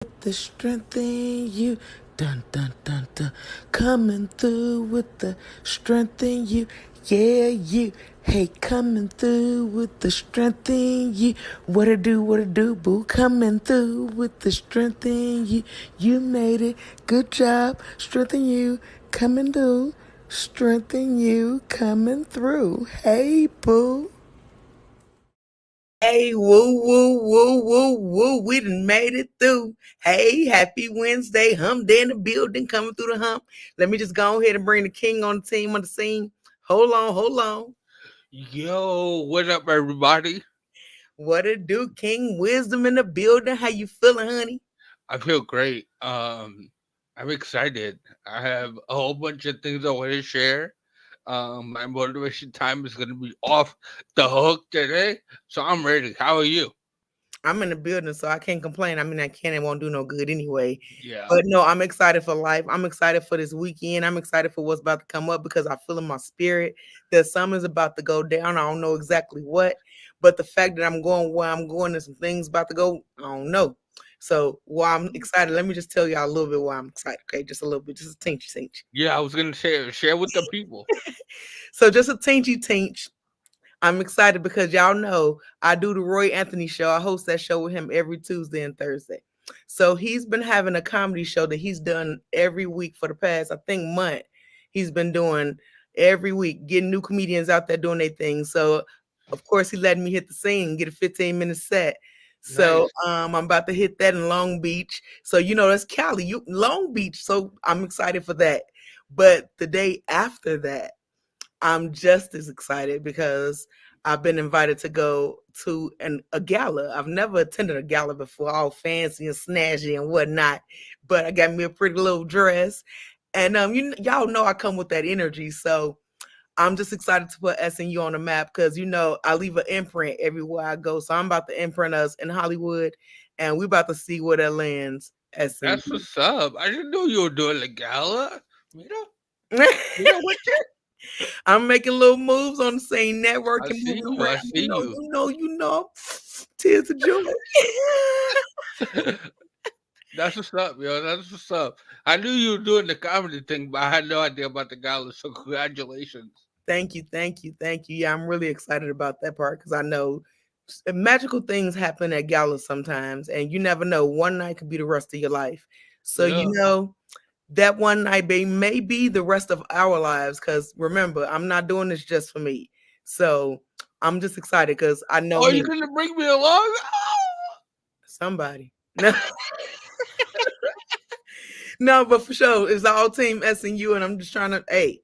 The strength in you. Dun dun dun dun. Coming through with the strength in you. Yeah, you. Hey, coming through with the strength in you. What it do, boo? Coming through with the strength in you. You made it. Good job. Strength in you. Coming through. Strength in you. Coming through. Hey, boo. Hey, woo, woo, woo, woo, woo. We done made it through. Hey, happy Wednesday. Hump day in the building, coming through the hump. Let me just go ahead and bring the king on the team on the scene. Hold on, hold on. Yo, what up, everybody? What it do, King Wisdom in the building? How you feeling, honey? I feel great. I'm excited. I have a whole bunch of things I want to share. My motivation time is going to be off the hook today, so I'm ready. How are you? I'm in the building, so I can't complain. I mean, I can and won't do no good anyway. Yeah, But no, I'm excited for life. I'm excited for this weekend. I'm excited for what's about to come up because I feel in my spirit that something's about to go down. I don't know exactly what, but the fact that I'm going where I'm going and some things about to go, I don't know. So why I'm excited, let me just tell y'all a little bit why I'm excited. Okay, just a little bit, just a tinchy tinch. yeah. I was going to share with the people. So just a tinchy tinch. I'm excited because y'all know I do the Roy Anthony show. I host that show with him every Tuesday and Thursday. So he's been having a comedy show that he's done every week for the past, I think, month. He's been doing every week, getting new comedians out there doing their thing. So of course he let me hit the scene, get a 15-minute set. So Nice. I'm about to hit that in Long Beach. So you know that's Cali, Long Beach. So I'm excited for that. But the day after that, I'm just as excited because I've been invited to go to a gala. I've never attended a gala before, all fancy and snazzy and whatnot. But I got me a pretty little dress, and y'all know I come with that energy. So I'm just excited to put SNU on the map because I leave an imprint everywhere I go. So I'm about to imprint us in Hollywood, and we're about to see where that lands. That's SNU. what's up. I didn't know you were doing a gala. What? I'm making little moves on the same I networking, see moving you. I around. see you. Tears of joy. That's what's up, yo. That's what's up. I knew you were doing the comedy thing, but I had no idea about the gala. So congratulations. Thank you, thank you, thank you. Yeah, I'm really excited about that part because I know magical things happen at galas sometimes, and you never know. One night could be the rest of your life. So Yeah. that one night may be the rest of our lives. Because remember, I'm not doing this just for me. So I'm just excited because I know Oh, me. you're gonna bring me along? Somebody. No, no, but for sure, it's all team SNU, and I'm just trying to, hey,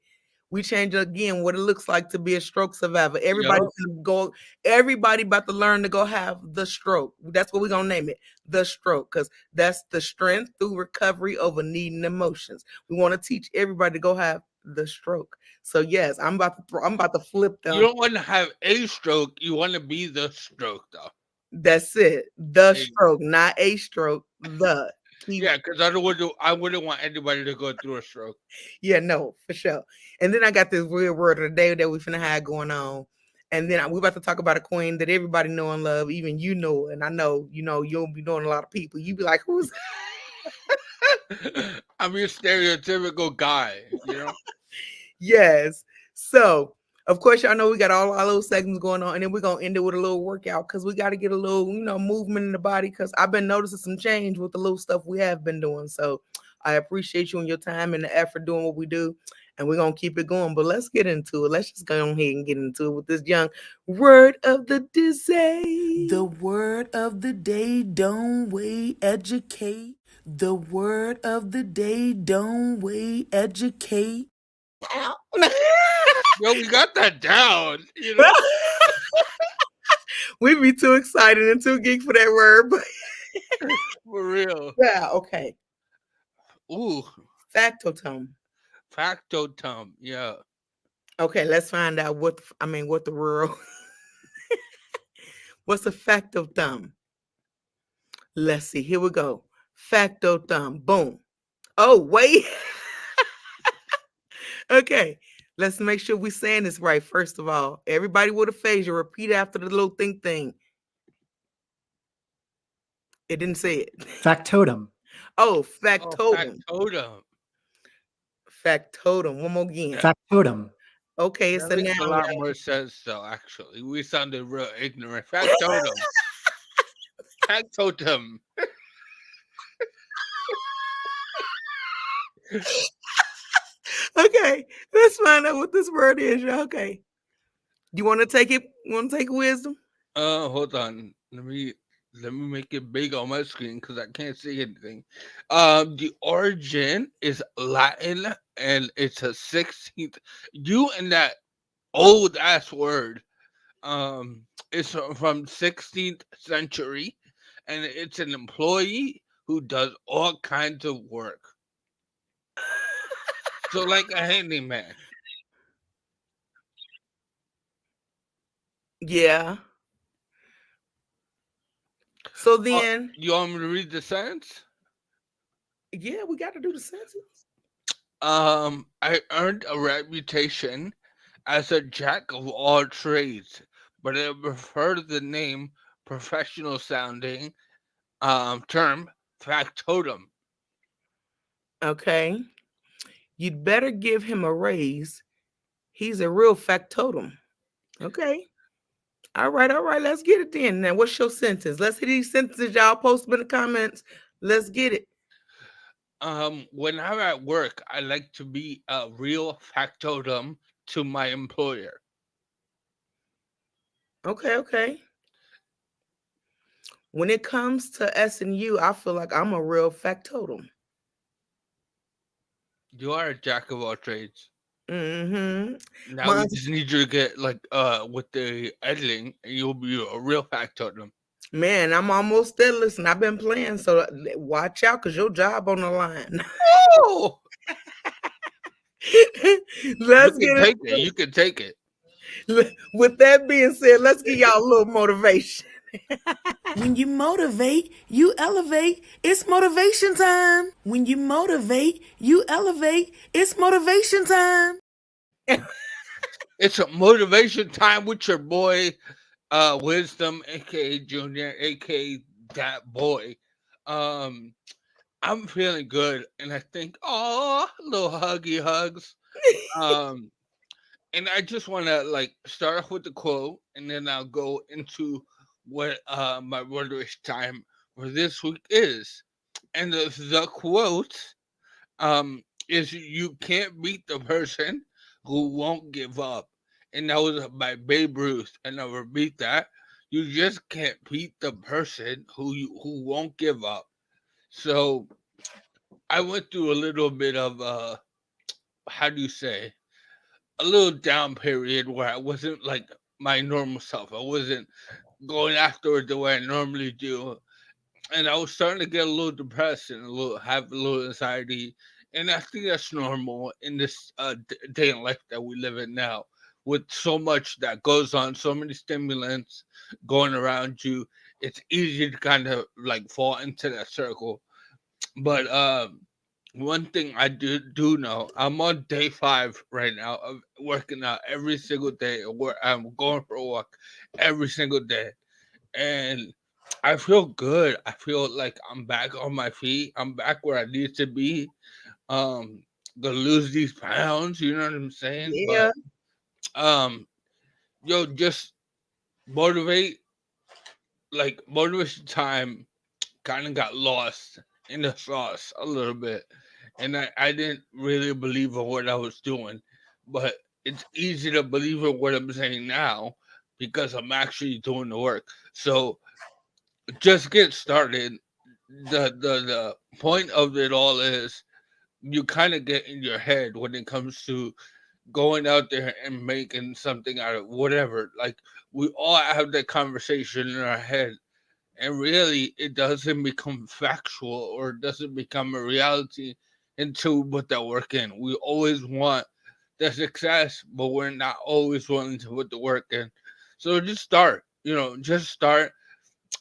we change again what it looks like to be a stroke survivor. Everybody Yup. can go, everybody about to learn to go have the stroke. That's what we're gonna name it, the stroke, because that's the strength through recovery over needing emotions. We want to teach everybody to go have the stroke. So yes, I'm about to flip You them. don't want to have a stroke. You want to be the stroke, though. That's it. The Hey, stroke, not a stroke. The key. yeah, because I wouldn't want anybody to go through a stroke. Yeah, no, for sure. And then I got this weird word of the day that we finna have going on. And then we're about to talk about a queen that everybody know and love, even you know, and I know you'll be knowing a lot of people. You be like, who's I'm your stereotypical guy. yes. So of course y'all know we got all our little segments going on, and then we're gonna end it with a little workout because we got to get a little, movement in the body because I've been noticing some change with the little stuff we have been doing. So I appreciate you and your time and the effort doing what we do. And we're gonna keep it going. But let's get into it. Let's just go ahead and get into it with this young word of the day. The word of the day, don't wait, educate. The word of the day, don't wait, educate. Ow. Yo, we got that down. We be too excited and too geek for that word. But For real. yeah, okay. Ooh, Factotum. factotum. Yeah. Okay, let's find out what the rural. What's a factotum? Let's see. Here we go. Factotum. Boom. Oh, wait. Okay. Let's make sure we're saying this right. First of all, everybody with a phaser, repeat after the little think thing. It didn't say it. Factotum. Oh, Oh, factotum. factotum. Factotum. One more again. That, Factotum. Okay, it's that a makes noun a lot now. more sense, though. Actually, we sounded real ignorant. Factotum. Factotum. Okay, let's find out what this word is. Y'all. Okay. You want to take it? You want to take wisdom? Hold on. Let me make it big on my screen because I can't see anything. The origin is Latin, and it's a 16th. You and that old ass word. It's from 16th century, and it's an employee who does all kinds of work. So like a handyman. Yeah. So Uh, then, you want me to read the sentence? yeah, we got to do the sentence. I earned a reputation as a jack of all trades, but I prefer the name professional sounding term factotum. Okay. You'd better give him a raise. He's a real factotum. Okay. All right, all right. Let's get it then. Now, what's your sentence? Let's hit these sentences y'all post them in the comments. Let's get it. When I'm at work, I like to be a real factotum to my employer. Okay, okay. When it comes to S and U, I feel like I'm a real factotum. You are a jack of all trades. Mm-hmm. Now My we just need you to get like with the editing, and you'll be a real factotum. man, I'm almost there. Listen, I've been playing, so watch out, cause your job on the line. Oh, you Let's can get take it. You can take it. it. With that being said, let's give y'all a little motivation. When you motivate, you elevate. It's motivation time. When you motivate, you elevate. It's motivation time. It's a motivation time with your boy, Wisdom, aka Junior, aka that boy. Um, I'm feeling good, and I think, oh, little huggy hugs. Um, and I just want to like start off with the quote, and then I'll go into what my wordless time for this week is. And the quote is, "You can't beat the person who won't give up," and that was by Babe Ruth. And I'll repeat that: you just can't beat the person who won't give up. So I went through a little bit of how do you say, a little down period where I wasn't like my normal self. I wasn't going after it the way I normally do, and I was starting to get a little depressed and have a little anxiety. And I think that's normal in this day and life that we live in now, with so much that goes on, so many stimulants going around you. It's easy to kind of like fall into that circle. But one thing I do know, I'm on day 5 right now of working out every single day, where I'm going for a walk every single day, and I feel good. I feel like I'm back on my feet. I'm back where I need to be. Um, gonna lose these pounds. You know what I'm saying? But Yeah. um, yo, just motivate. Like motivation time kind of got lost in the sauce a little bit, and I didn't really believe in what I was doing, but it's easy to believe in what I'm saying now because I'm actually doing the work. So just get started. The point of it all is you kind of get in your head when it comes to going out there and making something out of whatever. Like we all have that conversation in our head, and really it doesn't become factual or it doesn't become a reality until we put that work in. We always want the success, but we're not always willing to put the work in. So just start, just start.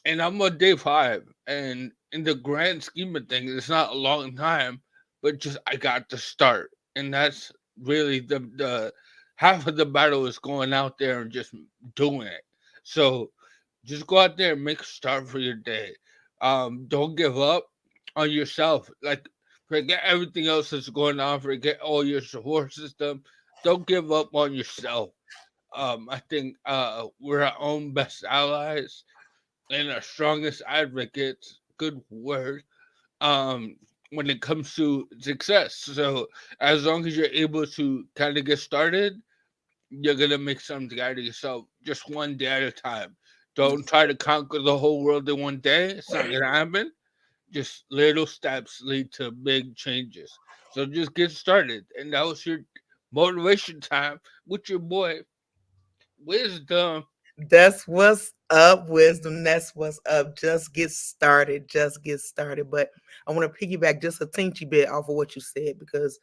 And I'm on day 5, and in the grand scheme of things, it's not a long time, but just I got to start, and that's really the half of the battle is going out there and just doing it. So just go out there and make a start for your day. Don't give up on yourself. Like, forget everything else that's going on. Forget all your support system. Don't give up on yourself. I think we're our own best allies and our strongest advocates. Good word. Um, when it comes to success. So as long as you're able to kind of get started, you're gonna make something out of yourself, just one day at a time. Don't try to conquer the whole world in one day. It's not gonna happen. Just little steps lead to big changes. So just get started. And that was your motivation time with your boy Wisdom. That's what's up, wisdom. That's what's up. Just get started. Just get started. But I want to piggyback just a teensy bit off of what you said because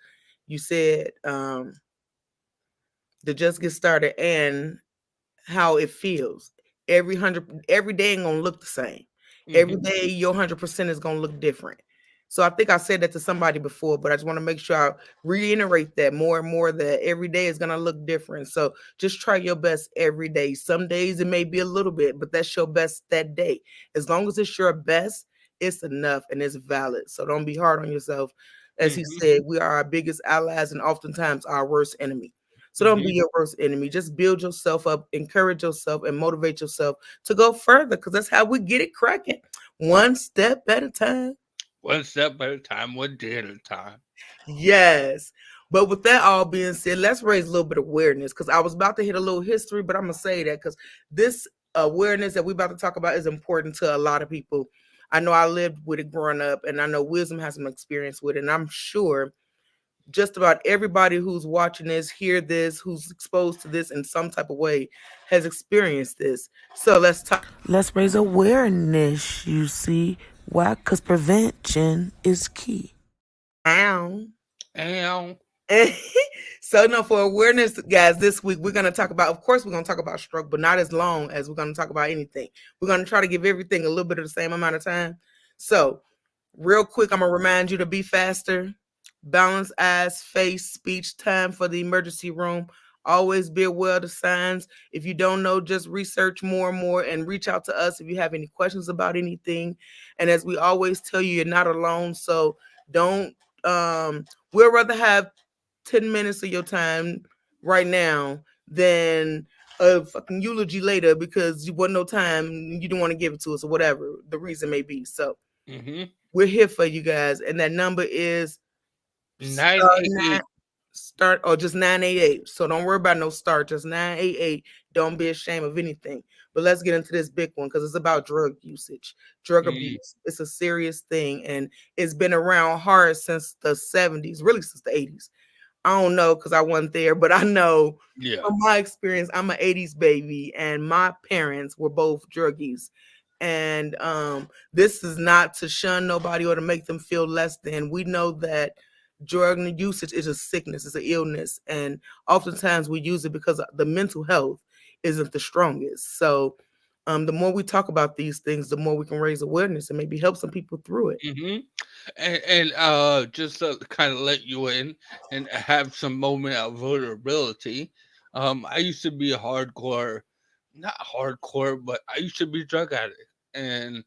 you said to just get started and how it feels. Every day ain't gonna look the same. Every Hmm. day your 100% is gonna look different. So I think I said that to somebody before, but I just want to make sure I reiterate that more and more that every day is gonna look different. So just try your best every day. Some days it may be a little bit, but that's your best that day. As long as it's your best, it's enough and it's valid. So don't be hard on yourself. As he Hmm. said, we are our biggest allies and oftentimes our worst enemy. So don't be Hmm. your worst enemy. Just build yourself up, encourage yourself, and motivate yourself to go further because that's how we get it cracking. One step at a time. One step at a time, one day at a time. Yes. But with that all being said, let's raise a little bit of awareness because I was about to hit a little history, but I'm going to say that because this awareness that we're about to talk about is important to a lot of people. I know I lived with it growing up, and I know Wisdom has some experience with it, and I'm sure just about everybody who's watching this, hear this, who's exposed to this in some type of way, has experienced this. So let's talk. Let's raise awareness, you see. Why? Because prevention is key. Ow. And So no, for awareness, guys, this week we're gonna talk about, of course, we're gonna talk about stroke, but not as long as we're gonna talk about anything. We're gonna try to give everything a little bit of the same amount of time. So, real quick, I'm gonna remind you to be faster, balance eyes, face, speech, time for the emergency room. Always be aware of the signs. If you don't know, just research more and more and reach out to us if you have any questions about anything. And as we always tell you, you're not alone. So don't we'll rather have 10 minutes of your time right now than a fucking eulogy later because you wasn't no time, you didn't want to give it to us or whatever the reason may be. So mm-hmm. we're here for you guys. And that number is Nine eight eight. start or just 988. So don't worry about no start, just 988. Don't be ashamed of anything. But let's get into this big one because it's about drug usage, drug Mm, abuse. It's a serious thing and it's been around hard since the 70s, really since the 80s. I don't know because I wasn't there, but I know yeah. from my experience, I'm an 80s baby, and my parents were both druggies. And this is not to shun nobody or to make them feel less than. We know that drug usage is a sickness, it's an illness, and oftentimes we use it because the mental health isn't the strongest. So the more we talk about these things, the more we can raise awareness and maybe help some people through it. Mm-hmm. And just to kind of let you in and have some moment of vulnerability. I used to be a hardcore, not hardcore, but I used to be a drug addict, and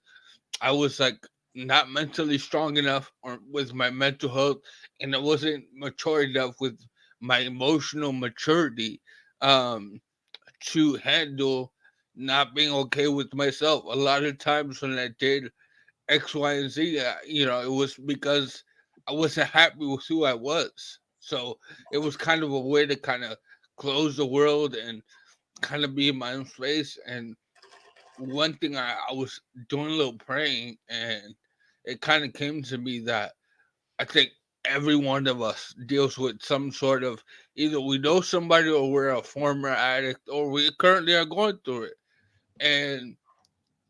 I was like not mentally strong enough or with my mental health, and I wasn't mature enough with my emotional maturity um, to handle not being okay with myself. A lot of times when I did X, Y, and Z, it was because I wasn't happy with who I was. So it was kind of a way to kind of close the world and kind of be in my own space. And one thing I was doing a little praying, and it kind of came to me that I think every one of us deals with some sort of, either we know somebody or we're a former addict or we currently are going through it. And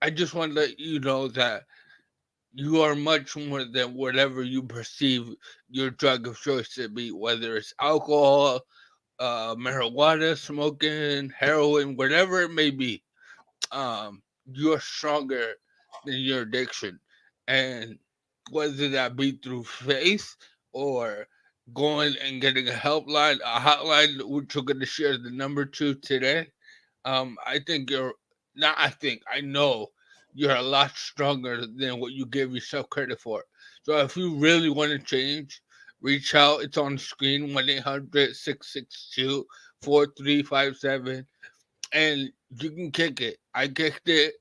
I just want to let you know that you are much more than whatever you perceive your drug of choice to be, whether it's alcohol, marijuana, smoking, heroin, whatever it may be. You're stronger than your addiction. And whether that be through faith or going and getting a helpline, a hotline, which we're going to share the number to today. I think you're not, I think, I know you're a lot stronger than what you give yourself credit for. So if you really want to change, reach out. It's on the screen, 1-800-662-4357, and you can kick it. I kicked it,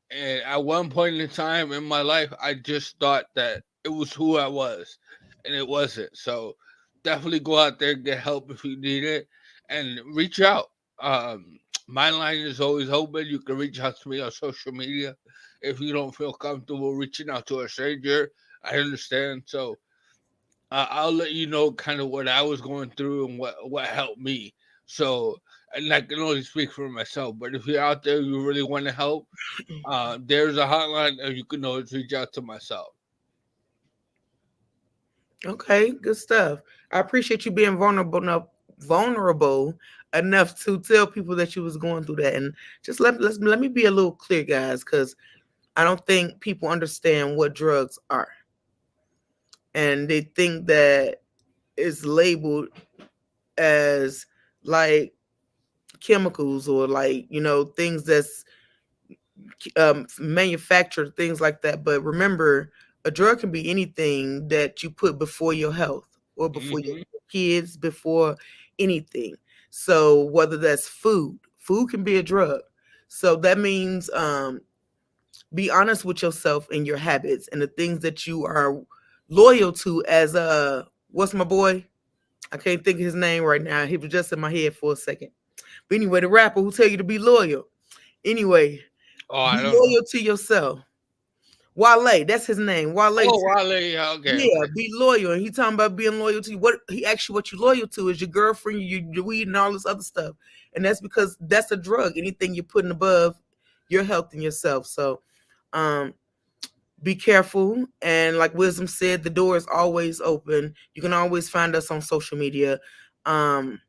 and at one point in time in my life, I just thought that it was who I was, and it wasn't. So definitely go out there, get help if you need it, and reach out. Um, my line is always open. You can reach out to me on social media if you don't feel comfortable reaching out to a stranger. I understand. So I'll let you know kind of what I was going through and what helped me. So, and I can only speak for myself. But if you're out there, you really want to help, there's a hotline, and you can always reach out to myself. Okay, good stuff. I appreciate you being vulnerable enough to tell people that you was going through that, and just let me be a little clear, guys, because I don't think people understand what drugs are, and they think that it's labeled as like chemicals or like things that's manufactured, things like that. But remember, a drug can be anything that you put before your health or before your Hmm. kids, before anything. So whether that's food can be a drug. So that means be honest with yourself and your habits and the things that you are loyal to. As what's my boy? I can't think of his name right now. He was just in my head for a second. But anyway, the rapper who tell you to be loyal. Anyway, Oh, I be don't know. loyal to yourself. Wale, that's his name. Wale. Oh, Wale. Yeah, okay, Yeah, okay. be loyal. And he talking about being loyal to you. What he actually what you loyal to is your girlfriend, your weed, and all this other stuff. And that's because that's a drug. Anything you're putting above your health and yourself. So um be careful. And like Wisdom said, the door is always open. You can always find us on social media. Um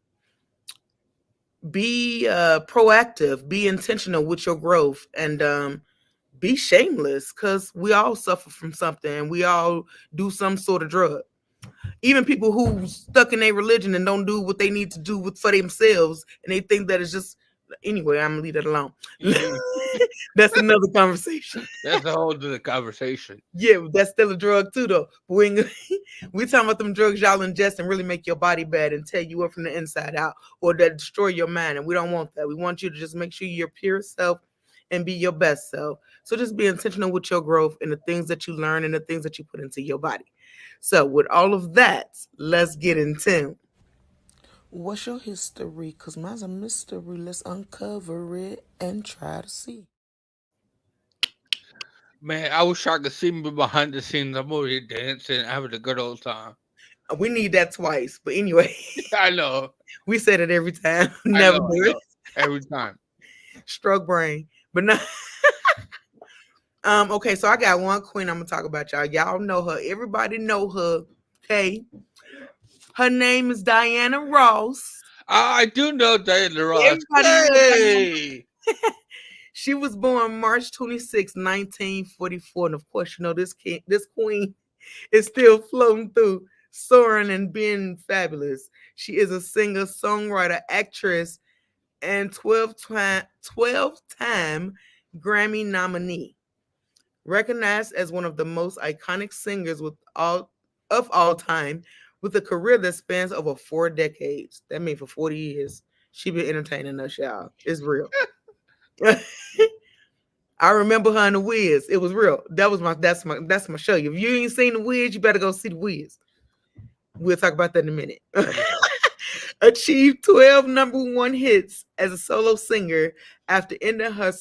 be proactive, be intentional with your growth, and be shameless, because we all suffer from something and we all do some sort of drug. Even people who stuck in their religion and don't do what they need to do for themselves, and they think that it's just anyway. I'm gonna leave that alone. Hmm. That's another conversation. That's a whole other conversation. Yeah, that's still a drug too, though. But we talking about them drugs y'all ingest and really make your body bad and tear you up from the inside out, or that destroy your mind. And we don't want that. We want you to just make sure you're pure self and be your best self. So just be intentional with your growth and the things that you learn and the things that you put into your body. So with all of that, let's get into what's your history? Because mine's a mystery. Let's uncover it and try to see. Man, I wish I could see me behind the scenes. I'm over here dancing, having a good old time. We need that twice. But anyway, I know, we said it every time. I Never know, I do it. know. Every time. Stroke brain. But no. Okay, so I got one queen I'm gonna talk about, y'all. Y'all know her. Everybody know her. Okay. Her name is Diana Ross. I do know Diana Ross. Everybody know Diana. Hey! She was born March 26, 1944. And of course, this queen is still floating through, soaring and being fabulous. She is a singer, songwriter, actress, and 12-time Grammy nominee. Recognized as one of the most iconic singers of all time, with a career that spans over 4 decades. That means for 40 years, she been entertaining us, y'all. It's real. I remember her in the Wiz. It was real. That's my show. If you ain't seen the Wiz, you better go see the Wiz. We'll talk about that in a minute. Yeah. Achieved 12 number one hits as a solo singer after ending her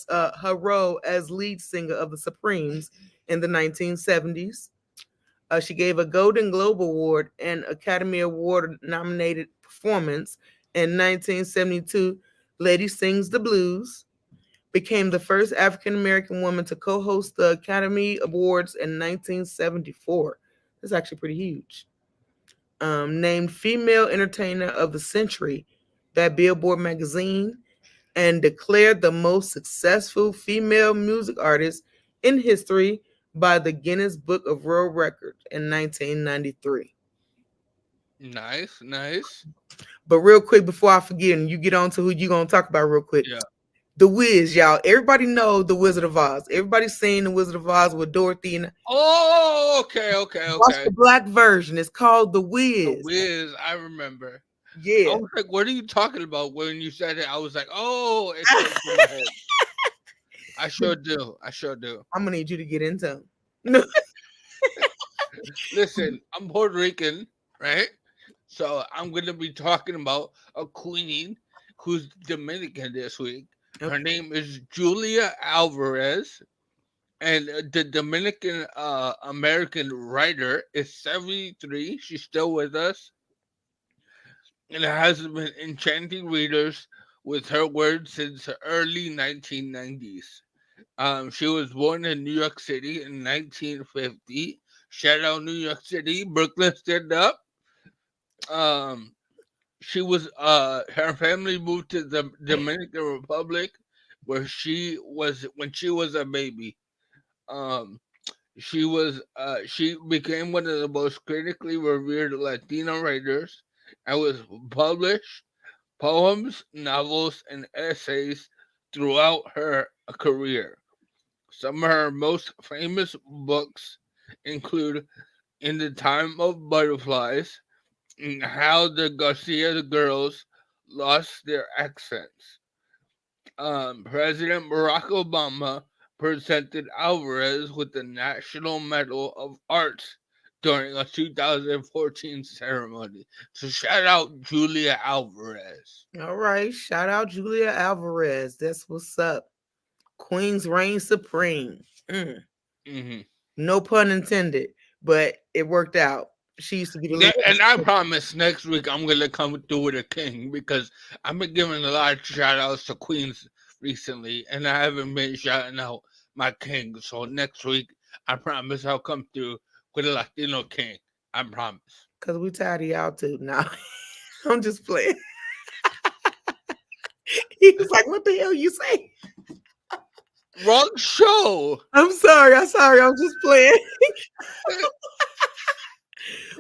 role as lead singer of the Supremes in the 1970s. She gave a Golden Globe Award and Academy Award nominated performance in 1972. Lady Sings the Blues. Became the first African American woman to co host the Academy Awards in 1974. That's actually pretty huge. Named Female Entertainer of the Century by Billboard magazine, and declared the most successful female music artist in history by the Guinness Book of World Records in 1993. Nice, nice. But real quick, before I forget, and you get on to who you gonna talk about real quick, Yeah. The Wiz, y'all. Everybody know the Wizard of Oz. Everybody's seen the Wizard of Oz with Dorothy and Oh, okay, okay, watch okay. the black version. It's called The The Wiz. Wiz, I remember. I Yeah. was like, "What are you talking about?" When you said it, I was like, "Oh, it came to my head." I sure do. I sure do. I'm gonna need you to get into 'em. Listen, I'm Puerto Rican, right? So I'm gonna be talking about a queen who's Dominican this week. Her Okay. name is Julia Alvarez, and the Dominican American writer is 73. She's still with us, and has been enchanting readers with her words since the early 1990s. She was born in New York City in 1950. Shout out New York City, Brooklyn stand up. Um, she was her family moved to the Dominican Republic where she was when she was a baby. Um, she became one of the most critically revered Latino writers and was published poems, novels, and essays throughout her career. Some of her most famous books include In the Time of Butterflies and How the Garcia Girls Lost Their Accents. President Barack Obama presented Alvarez with the National Medal of Arts during a 2014 ceremony. So shout out Julia Alvarez. All right. Shout out Julia Alvarez. That's what's up. Queens reign supreme. Mm. Hmm. No pun intended, but it worked out. She used to be the leader of And I the promise next week I'm gonna come through with a king because I've been giving a lot of shout outs to queens recently and I haven't been shouting out my king. So next week I promise I'll come through with a Latino king. I promise. because we tired of y'all too now. I'm just playing. He was like, "What the hell you say?" Wrong show. I'm sorry. I'm sorry. I'm just playing.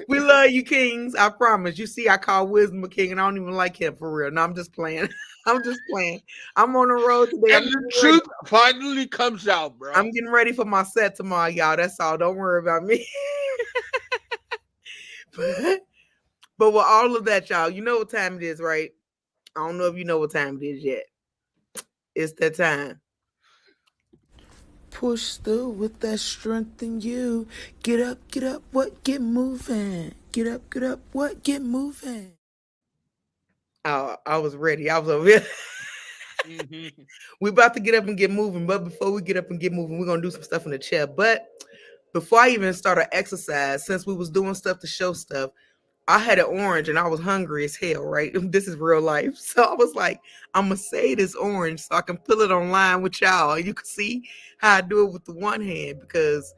We love you, kings. I promise. You see, I call Wisdom a king, and I don't even like him for real. No, I'm just playing. I'm just playing. I'm on the road today. And the truth finally comes out, bro. I'm getting ready for my set tomorrow, y'all. That's all. Don't worry about me. but, but with all of that, y'all, you know what time it is, right? I don't know if you know what time it is yet. It's that time. Push through with that strength in you. Get up, what? Get moving. Get up, what? Get moving. Oh, I was ready. I was over here. Hmm. We about to get up and get moving, but before we get up and get moving, we're gonna do some stuff in the chair. But before I even start our exercise, since we was doing stuff to show stuff, I had an orange and I was hungry as hell, right? This is real life. So I was like, I'm gonna say this orange so I can put it online with y'all. You can see how I do it with the one hand because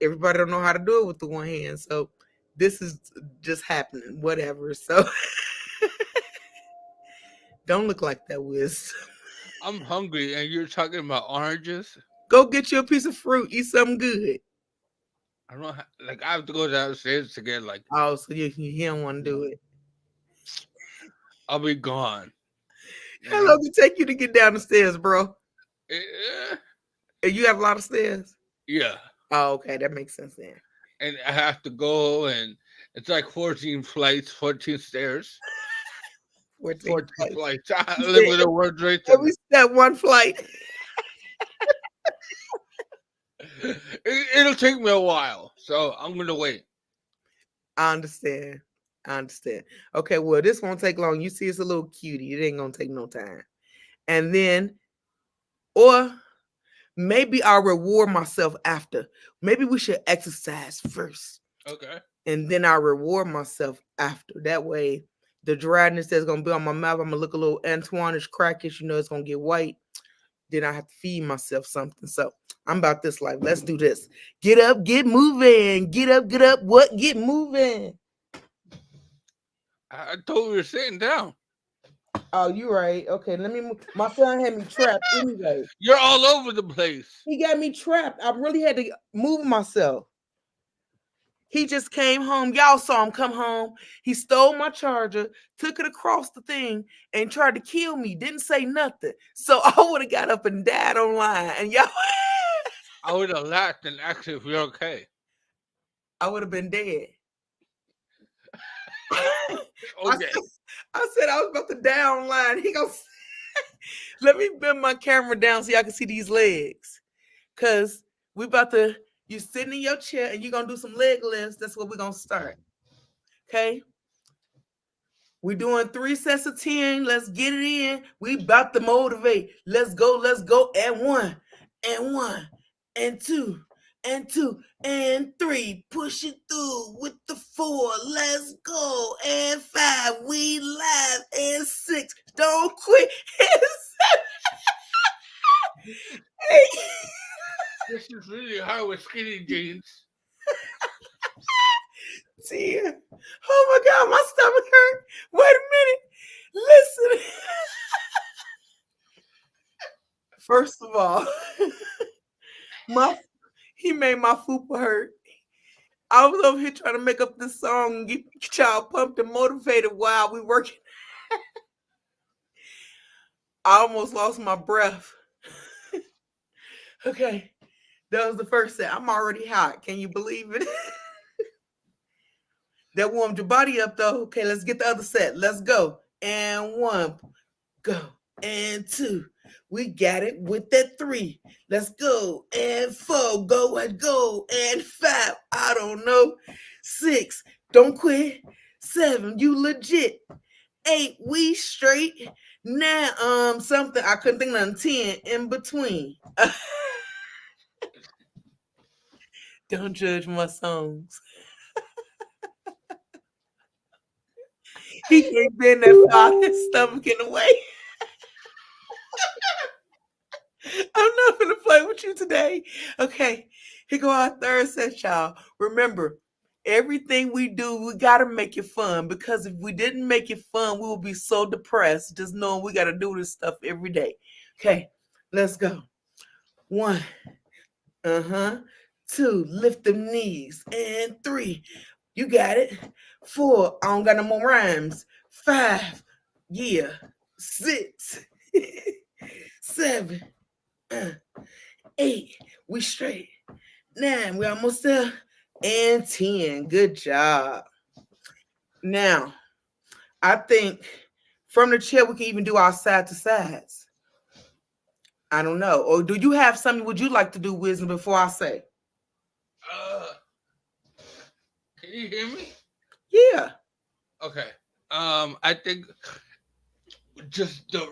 everybody don't know how to do it with the one hand. So this is just happening, whatever. So don't look like that, Wiz. I'm hungry and you're talking about oranges. Go get you a piece of fruit, eat something good. I don't like I have to go downstairs to get like Oh, so you don't want to do it. I'll be gone. You How know? long it take you to get down the stairs, bro? Eh, And you have a lot of stairs. yeah. Oh, okay, that makes sense then. And I have to go and it's like 14 flights, 14 stairs, 14 14 flights. flights. I You live with said the World Trade every Center. step one flight. It'll take me a while, so I'm gonna wait. I understand. I understand. Okay, well, this won't take long. You see, it's a little cutie. It ain't gonna take no time. And then, or maybe I'll reward myself after. Maybe we should exercise first, Okay. and then I'll reward myself after. That way, the dryness that's gonna be on my mouth, I'm gonna look a little Antoine-ish, crackish. You know, it's gonna get white. Then I have to feed myself something. So I'm about this life. Let's do this. Get up, get moving. Get up. What? Get moving. I told you we were sitting down. Oh, you right. Okay, let me move. My son had me trapped anyway. You're all over the place. He got me trapped. I really had to move myself. He just came home. Y'all saw him come home. He stole my charger, took it across the thing, and tried to kill me. Didn't say nothing. So I would have got up and died online. And y'all, I would have laughed and asked if you're okay. I would have been dead. I Okay. said, I said I was about to die online. He goes, let me bend my camera down so y'all can see these legs. Cause we about to, you sitting in your chair and you're gonna do some leg lifts. That's what we're gonna start. Okay. We're doing 3 sets of 10. Let's get it in. We about to motivate. Let's go. Let's go. And one, and one, and two, and two, and three. Push it through with the 4. Let's go. And 5. We live. And 6. Don't quit. And This is really hard with skinny jeans. 10. Oh my God, my stomach hurt. Wait a minute. Listen. First of all, my he made my fupa hurt. I was over here trying to make up this song and get y'all pumped and motivated while we working. I almost lost my breath. Okay, that was the first set. I'm already hot. Can you believe it? That warmed your body up though. Okay, let's get the other set. Let's go. And 1, go. And 2, we got it with that 3. Let's go. And 4, go and go. And 5, I don't know. 6, don't quit. 7, you legit. 8, we straight. Now, something I couldn't think of. 10 in between. Don't judge my songs. He can't bend that far. His stomach in the way. I'm not gonna play with you today. Okay, here go our third set, y'all. Remember, everything we do, we gotta make it fun because if we didn't make it fun, we will be so depressed just knowing we gotta do this stuff every day. Okay, let's go. 1, uh-huh. 2, lift them knees. And 3, you got it. 4, I don't got no more rhymes. 5, yeah. 6, 7, uh, 8, we straight. 9, we almost there. And 10, good job. Now, I think from the chair we can even do our side to sides. I don't know. Or do you have something would you like to do, Wisdom, before I say? Uh, can you hear me? Yeah. Okay. I think just the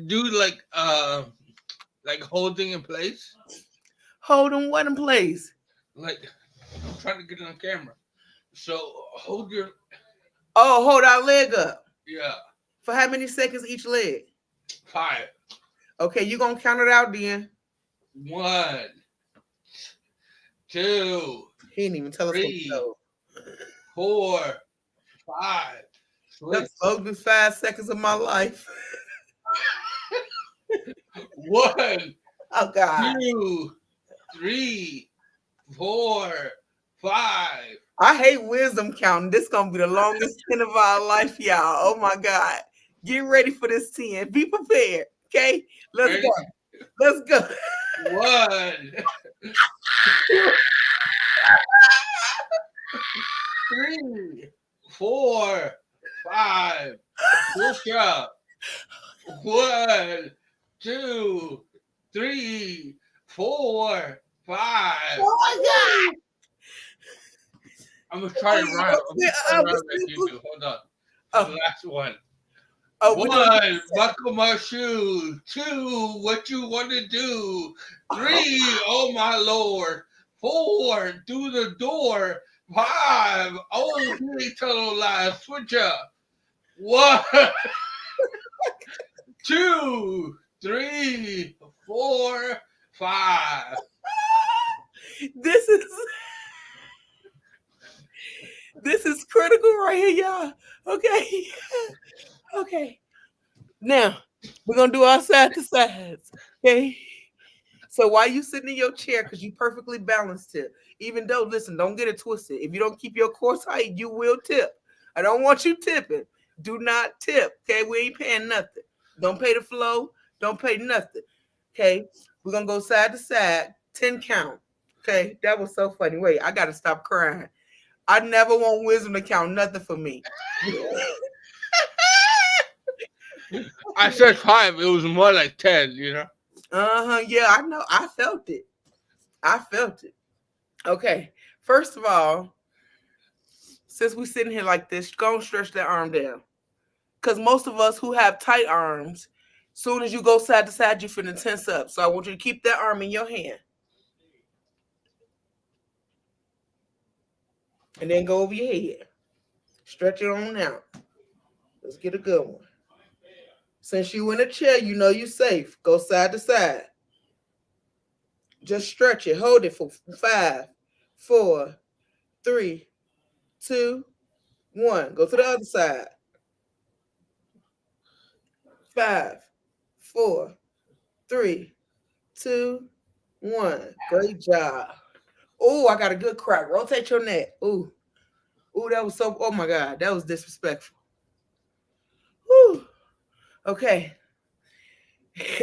do like holding in place. Hold on what in place. Like I'm trying to get it on camera. So hold your Oh, hold our leg up. yeah For how many seconds each leg? 5. Okay, you gonna count it out then. 1, 2, He didn't even tell us what to 3, go. 4, 5. That's Switch. ugly 5 seconds of my life. 1, Oh God. 2, 3, 4, 5. I hate wisdom counting. This gonna be the longest 10 of our life, y'all. Oh my God. Get ready for this 10. Be prepared. Okay? Let's Ready? go. Let's go. 1, 3, 4, 5. Push up. 1, 2, 3, 4, 5. Oh my God. I'm gonna try to rhyme. I'm gonna try to rhyme like you do. Hold on. For the Oh, last one. oh, we're doing 1, buckle my shoes. 2, what you want to do. 3, oh my lord. 4, through the door. 5, oh, really tell lies. Switch up. 1, 2, 3, 4, 5. this is this is critical right here, y'all. Okay. Okay. Now we're gonna do our side to sides. Okay. So why you sitting in your chair? Because you perfectly balanced tip. Even though, listen, don't get it twisted. If you don't keep your core tight, you will tip. I don't want you tipping. Do not tip. Okay, we ain't paying nothing. Don't pay the flow. Don't pay nothing. Okay, we're gonna go side to side. 10 count. Okay, that was so funny. Wait, I gotta stop crying. I never want wisdom to count nothing for me. I said 5. It was more like 10. Uh-huh. Yeah, I know. I felt it. I felt it. Okay. First of all, since we sitting here like this, go and stretch that arm down. Because most of us who have tight arms, soon as you go side to side, you finna tense up. So I want you to keep that arm in your hand. And then go over your head. Stretch it on out. Let's get a good one. Since you in a chair, you know you safe. Go side to side. Just stretch it. Hold it for 5, 4, 3, 2, 1. Go to the other side. 5, 4, 3, 2, 1. Great job. Oh, I got a good crack. Rotate your neck. Ooh. Ooh, that was so, oh my God, that was disrespectful. Whew. Okay.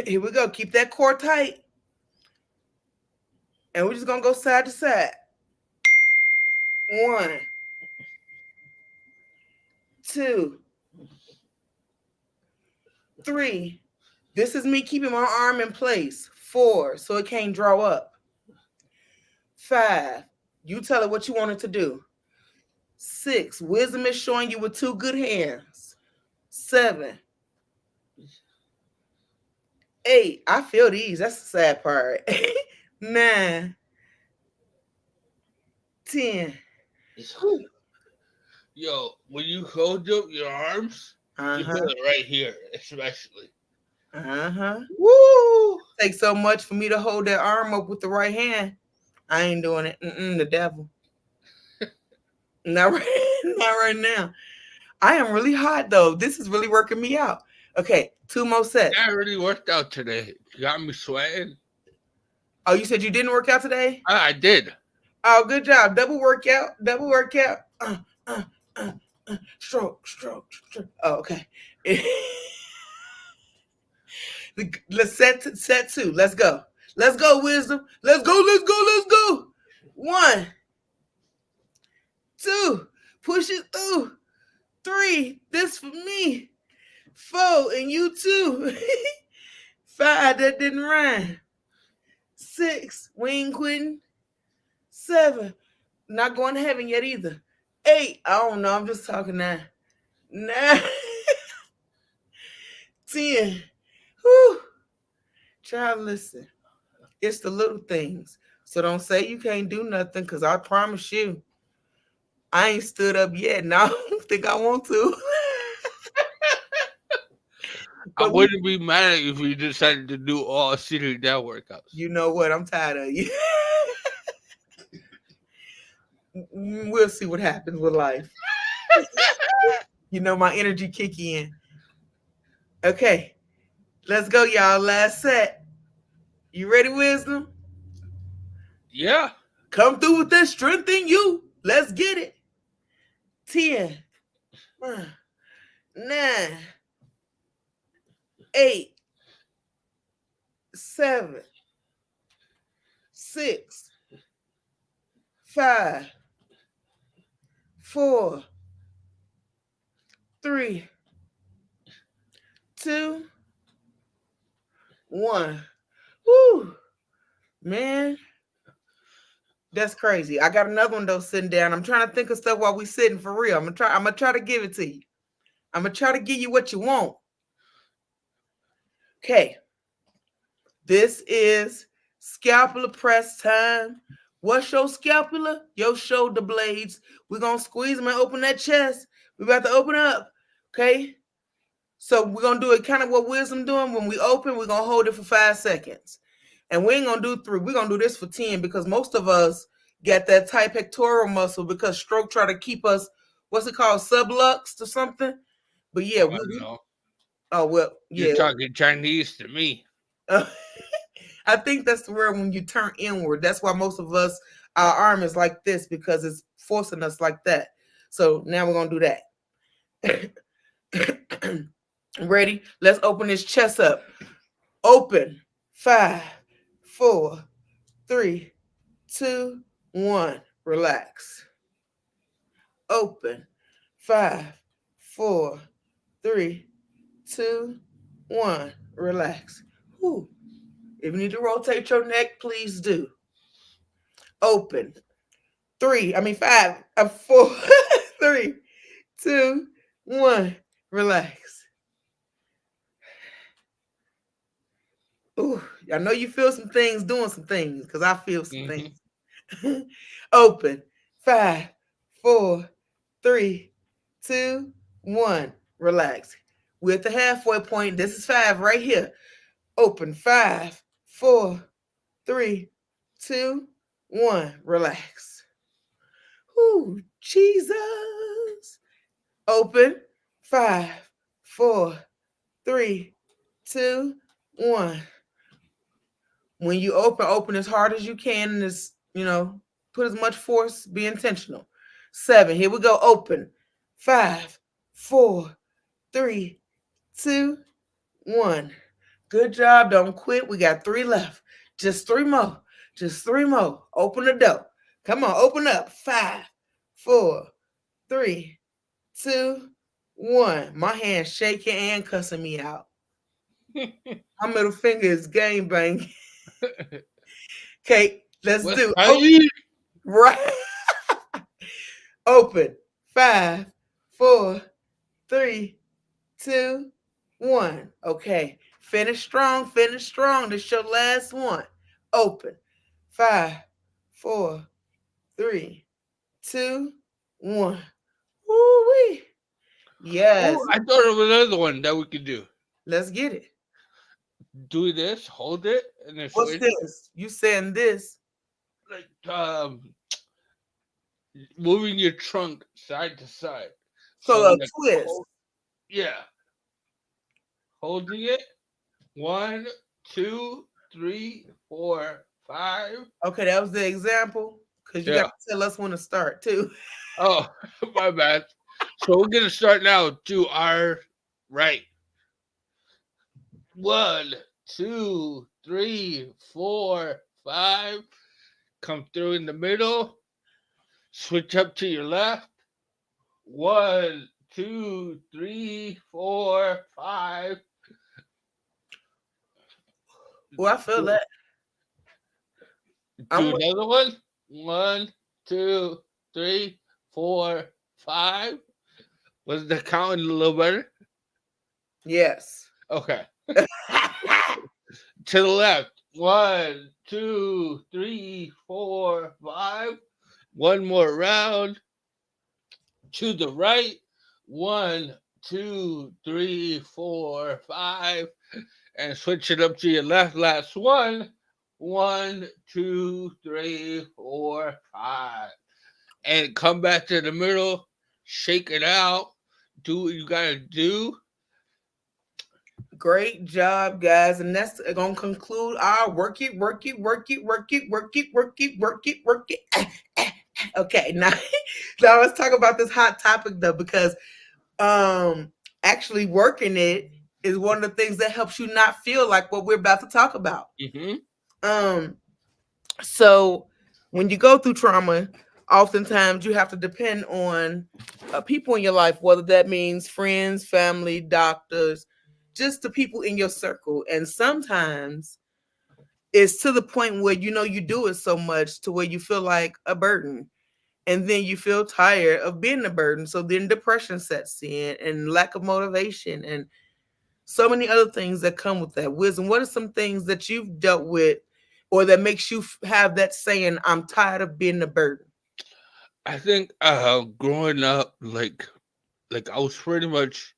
Here we go. Keep that core tight. And we're just going to go side to side. 1, 2, 3. This is me keeping my arm in place. 4, so it can't draw up. 5, you tell it what you want it to do. 6, wisdom is showing you with 2 good hands. 7, 8, I feel these. That's the sad part. 9, 10. Yo, when you hold up your arms, you feel Uh-huh. it right here, especially. Uh-huh. Woo! Takes so much for me to hold that arm up with the right hand. I ain't doing it. The devil. Not right, not right now. I am really hot though. This is really working me out. Okay, 2 more sets. I already worked out today. You got me sweating. Oh, you said you didn't work out today? I did. Oh, good job. Double workout. Double workout. Uh, uh, stroke, stroke, stroke. Oh, okay. Let's set 2. Let's go. Let's go, wisdom. Let's go, let's go, let's go. 1, 2, push it through. 3, this for me. 4, and you too. 5, that didn't rhyme. 6, we ain't quitting. 7, not going to heaven yet either. 8, I don't know, I'm just talking now. 9, 10. Whew. Child, listen. It's the little things. So don't say you can't do nothing, because I promise you, I ain't stood up yet, and I don't think I want to. I But wouldn't be mad if we decided to do all sitting down workouts. you know what? I'm tired of you. We'll see what happens with life. You know, my energy kick in. Okay, let's go, y'all. Last set. You ready, wisdom? Yeah. Come through with that strength in you. Let's get it. 10, 9, 8, 7, 6, 5, 4, 3, 2, 1. Woo, man, that's crazy. I got another one though sitting down. I'm trying to think of stuff while we sitting for real. I'm gonna try to give it to you. I'm gonna try to give you what you want. Okay, this is scapula press time. What's your scapula? Your shoulder blades. We're gonna squeeze them and open that chest. We about to open up. Okay. So we're gonna do it kind of what wisdom doing. When we open, we're gonna hold it for 5 seconds. And we ain't gonna do 3. We're gonna do this for 10 because most of us get that tight pectoral muscle because stroke try to keep us, what's it called, subluxed or something. But yeah, I don't know. oh well, You're yeah. talking Chinese to me. I think that's the word when you turn inward. That's why most of us, our arm is like this because it's forcing us like that. So now we're gonna do that. Ready? Let's open this chest up. Open. 5, 4, 3, 2, 1. Relax. Open. 5, 4, 3, 2, 1. Relax. Whew. If you need to rotate your neck, please do. Open. 5, 4, 3, 2, 1. Relax. Ooh, I know you feel some things doing some things because I feel some Hmm. things. Open. 5, 4, 3, 2, 1. Relax. We're at the halfway point. This is 5 right here. Open. 5, 4, 3, 2, 1. Relax. Ooh, Jesus. Open. 5, 4, 3, 2, 1. When you open as hard as you can and put as much force, be intentional. 7. Here we go. Open. 5, 4, 3, 2, 1. Good job. Don't quit. We got 3 left. Just 3 more. Just 3 more. Open the door. Come on, open up. 5, 4, 3, 2, 1. My hand's shaking and cussing me out. My middle finger is game bang. Okay, let's What's do. Oh, tight? right. Open. 5, 4, 3, 2, 1. Okay. Finish strong. Finish strong. This is your last one. Open. 5, 4, 3, 2, 1. Woo-wee. Oh, Yes. I thought of another one that we could do. Let's get it. Do this, hold it, and then What's switch. this? You saying this? Like moving your trunk side to side. So So a like twist. yeah, holding it. 1, 2, 3, 4, 5. Okay, that was the example. Because you got Yeah. to tell us when to start too. Oh, my bad. So we're gonna start now to our right. 1, 2, 3, 4, 5. Come through in the middle. Switch up to your left. 1, 2, 3, 4, 5. Well, I feel that. I'm Do with, another one. 1, 2, 3, 4, 5. Was the counting a little better? yes. Okay. To the left. 1, 2, 3, 4, 5. One more round. To the right. 1, 2, 3, 4, 5. And switch it up to your left. Last one. 1, 2, 3, 4, 5. And come back to the middle. Shake it out. Do what you gotta do. Great job, guys. And that's going to conclude our work it, work it, work it, work it, work it, work it, work it, work it. Okay, now, now let's talk about this hot topic though, because um actually working it is one of the things that helps you not feel like what we're about to talk about. Mm-hmm. Um, so when you go through trauma, oftentimes you have to depend on people in your life, whether that means friends, family, doctors, just the people in your circle. And sometimes it's to the point where you do it so much to where you feel like a burden. And then you feel tired of being a burden. So then depression sets in and lack of motivation and so many other things that come with that. Wisdom, what are some things that you've dealt with or that makes you have that saying, I'm tired of being a burden? I think growing up, like I was pretty much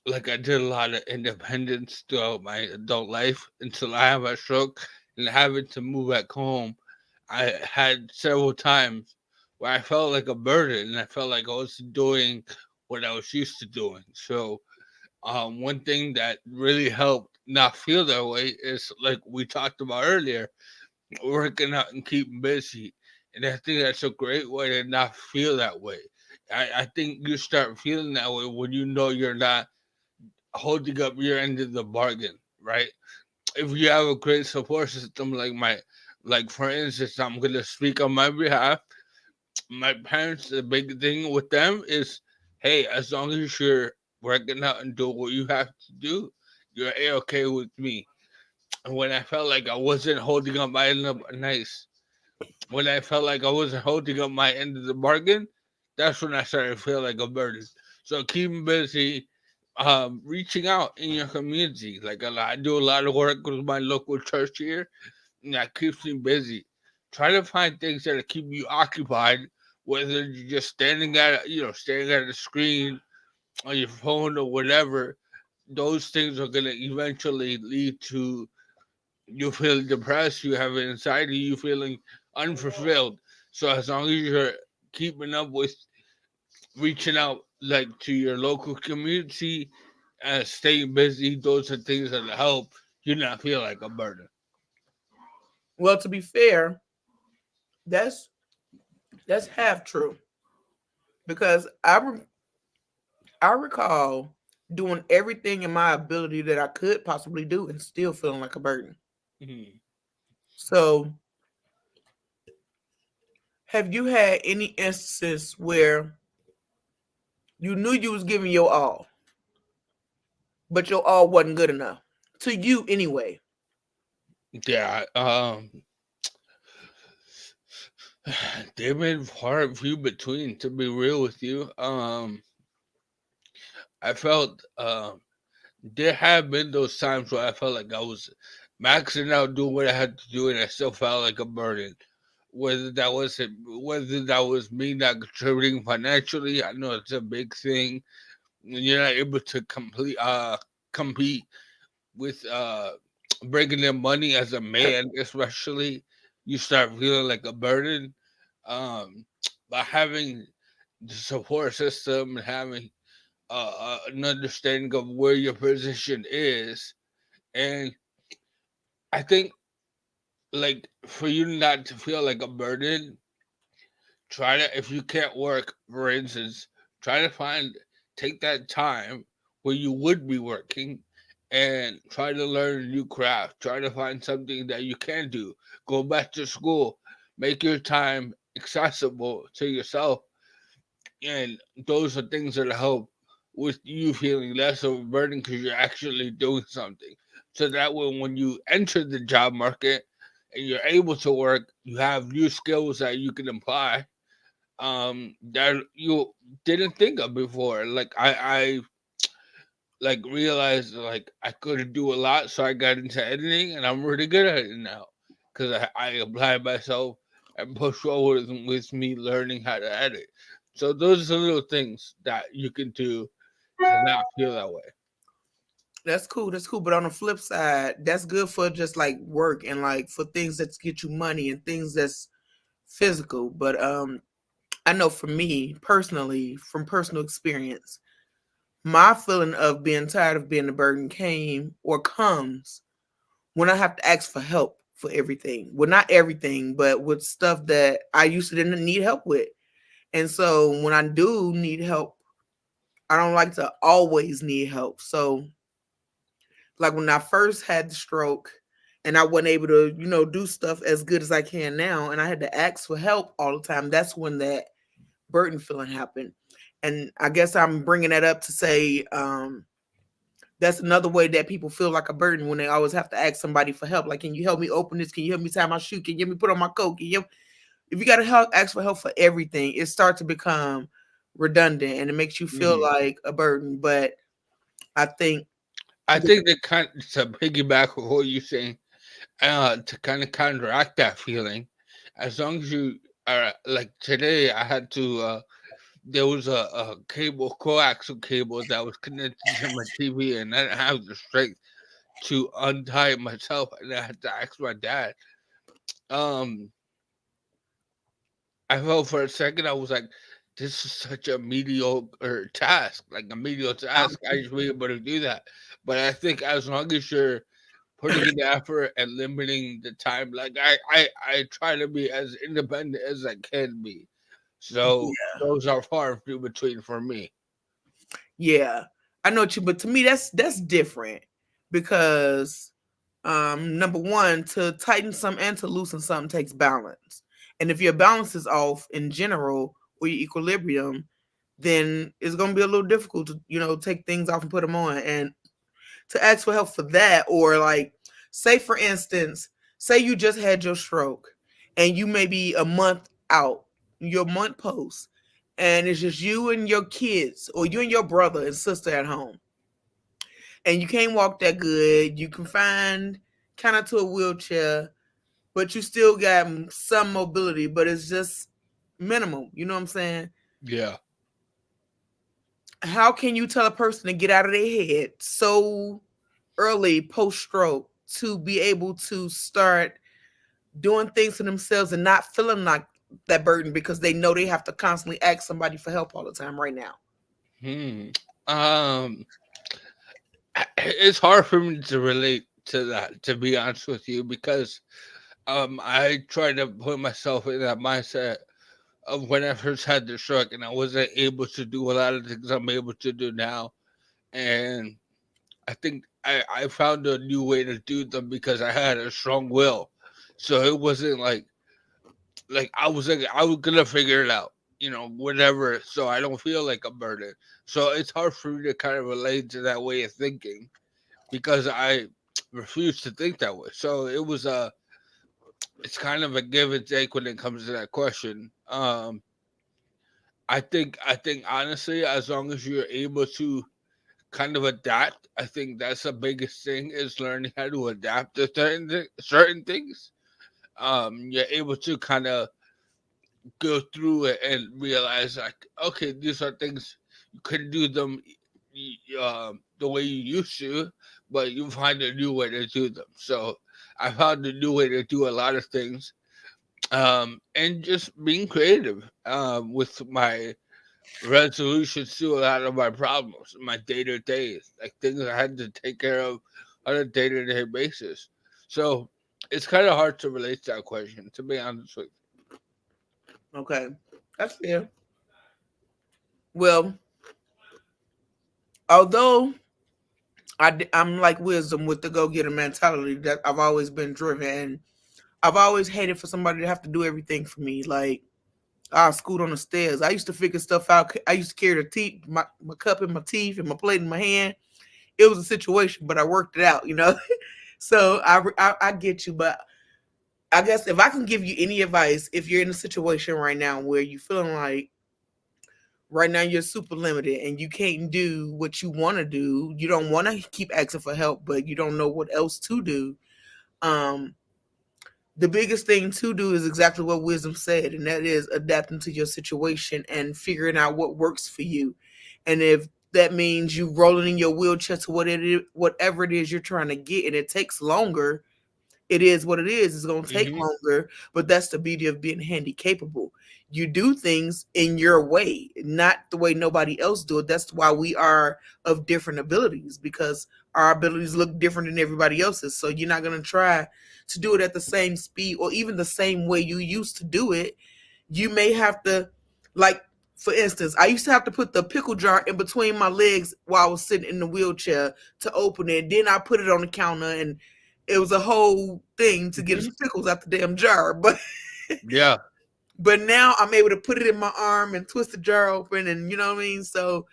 like I did a lot of independence throughout my adult life until I had my stroke and having to move back home. I had several times where I felt like a burden and I felt like I was doing what I was used to doing. So one thing that really helped not feel that way is like we talked about earlier, working out and keeping busy. And I think that's a great way to not feel that way. I think you start feeling that way when you know you're not holding up your end of the bargain, right? If you have a great support system like for instance, I'm gonna speak on my behalf. My parents, the big thing with them is, hey, as long as you're working out and doing what you have to do, you're okay with me. And when I felt like I wasn't holding up my end of nice, when I felt like I wasn't holding up my end of the bargain, that's when I started to feel like a burden. So keeping busy, reaching out in your community. Like I do a lot of work with my local church here, and that keeps me busy. Try to find things that keep you occupied, whether you're just staring at a screen on your phone or whatever. Those things are gonna eventually lead to you feeling depressed, you have anxiety, you feeling unfulfilled. So as long as you're keeping up with reaching out like to your local community and staying busy, those are things that help you not feel like a burden. Well, to be fair, that's that's half true because I recall doing everything in my ability that I could possibly do and still feeling like a burden. Mhm. So, have you had any instances where you knew you was giving your all, but your all wasn't good enough to you anyway? Yeah, they've been far and few between. To be real with you, I felt there have been those times where I felt like I was maxing out doing what I had to do, and I still felt like a burden. Whether that was me not contributing financially, I know it's a big thing. When you're not able to compete with bringing in money as a man, especially, you start feeling like a burden. Um, by having the support system and having an understanding of where your position is, and I think like for you not to feel like a burden, try to if you can't work, for instance, try to take that time where you would be working and try to learn a new craft. Try to find something that you can do. Go back to school. Make your time accessible to yourself, and those are things that help with you feeling less of a burden because you're actually doing something. So that way, when you enter the job market and you're able to work, you have new skills that you can apply, that you didn't think of before. Like I like realized like I could do a lot, so I got into editing, and I'm really good at it now because I applied myself and push forward with me learning how to edit. So those are little things that you can do to not feel that way. That's cool. That's cool. But on the flip side, that's good for just like work and like for things that get you money and things that's physical. But I know for me personally, from personal experience, my feeling of being tired of being a burden came or comes when I have to ask for help for everything. Well, not everything, but with stuff that I used to didn't need help with. And so when I do need help, I don't like to always need help. So like when I first had the stroke and I wasn't able to, do stuff as good as I can now, and I had to ask for help all the time, that's when that burden feeling happened. And I guess I'm bringing that up to say that's another way that people feel like a burden when they always have to ask somebody for help. Like, can you help me open this? Can you help me tie my shoe? Can you help me put on my coat? If you got to ask for help for everything, it starts to become redundant and it makes you feel Mhm. like a burden. But I think, I think that kind to piggyback with what you're saying, to kind of counteract that feeling, as long as you are like today, I had to there was a cable, coaxial cable that was connected to my TV, and I didn't have the strength to untie it myself, and I had to ask my dad. Um, I felt for a second, I was like, this is such a mediocre task, like a mediocre task. I should be able to do that. But I think as long as you're putting in the effort and limiting the time, like I try to be as independent as I can be. So Yeah. those are far and few between for me. Yeah, I know what you, but to me that's different because number one, to tighten some and to loosen something takes balance. And if your balance is off in general or your equilibrium, then it's gonna be a little difficult to, take things off and put them on. And to ask for help for that, or like, say for instance, say you just had your stroke and you may be a month out, your month post, and it's just you and your kids or you and your brother and sister at home, and you can't walk that good, you confined kind of to a wheelchair, but you still got some mobility, but it's just minimal, you know what I'm saying? Yeah. How can you tell a person to get out of their head so early post stroke to be able to start doing things for themselves and not feeling like that burden because they know they have to constantly ask somebody for help all the time right now? Hmm. Um. It's hard for me to relate to that, to be honest with you, because I try to put myself in that mindset of when I first had the stroke and I wasn't able to do a lot of things I'm able to do now. And I think I found a new way to do them because I had a strong will. So it wasn't like I was gonna figure it out, whatever. So I don't feel like a burden. So it's hard for me to kind of relate to that way of thinking because I refuse to think that way. So it's kind of a give and take when it comes to that question. I think honestly, as long as you're able to kind of adapt, I think that's the biggest thing is learning how to adapt to certain things. You're able to kind of go through it and realize like, okay, these are things you couldn't do them the way you used to, but you find a new way to do them. So I found a new way to do a lot of things, and just being creative with my resolutions to a lot of my problems, my day to day, like things I had to take care of on a day to day basis. So it's kind of hard to relate to that question, to be honest with Okay, that's fair. Well, although I'm like wisdom with the go getter mentality, that I've always been driven, and I've always hated for somebody to have to do everything for me. Like, I scoot on the stairs. I used to figure stuff out. I used to carry the teeth, my cup in my teeth and my plate in my hand. It was a situation, but I worked it out. So I get you, but I guess if I can give you any advice, if you're in a situation right now where you're feeling like right now you're super limited and you can't do what you want to do, you don't want to keep asking for help, but you don't know what else to do. Um, the biggest thing to do is exactly what wisdom said, and that is adapting to your situation and figuring out what works for you. And if that means you rolling in your wheelchair to whatever it is you're trying to get, and it takes longer, it is what it is. It's going to take you. longer, but that's the beauty of being handy capable. You do things in your way, not the way nobody else do it. That's why we are of different abilities, because our abilities look different than everybody else's. So you're not going to try to do it at the same speed or even the same way you used to do it. You may have to, like, for instance, I used to have to put the pickle jar in between my legs while I was sitting in the wheelchair to open it. Then I put it on the counter, and it was a whole thing to get Hmm. some pickles out the damn jar. But Yeah. but now I'm able to put it in my arm and twist the jar open, and you know what I mean. So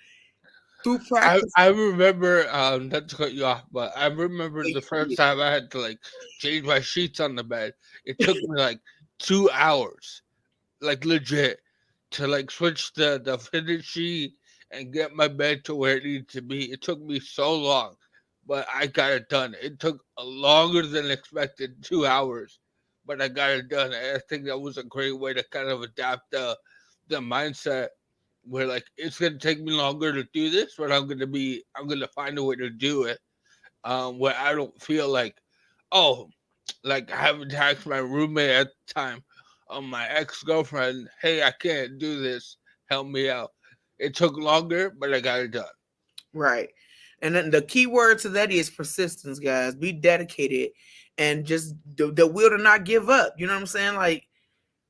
through practice, I remember not to cut you off, but I remember the first time I had to like change my sheets on the bed. It took me like 2 hours, like legit, to like switch the fitted sheet and get my bed to where it needed to be. It took me so long, but I got it done. It took longer than expected, 2 hours, but I got it done. And I think that was a great way to kind of adapt the mindset where like it's gonna take me longer to do this, but I'm gonna find a way to do it. Where I don't feel like, oh, like having to ask my roommate at the time, my ex girlfriend, hey, I can't do this. help me out. It took longer, but I got it done. Right. And then the key word to that is persistence, guys. Be dedicated and just the will to not give up. You know what I'm saying? Like,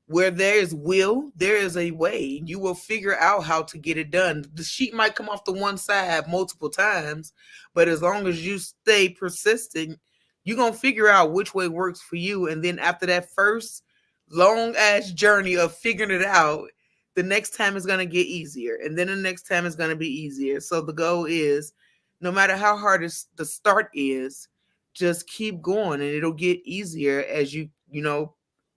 where there is will, there is a way. You will figure out how to get it done. The sheet might come off the one side multiple times, but as long as you stay persistent, you're going to figure out which way works for you. And then after that first long ass journey of figuring it out, the next time is going to get easier. And then the next time is going to be easier. So the goal is no matter how hard the start is, just keep going and it'll get easier as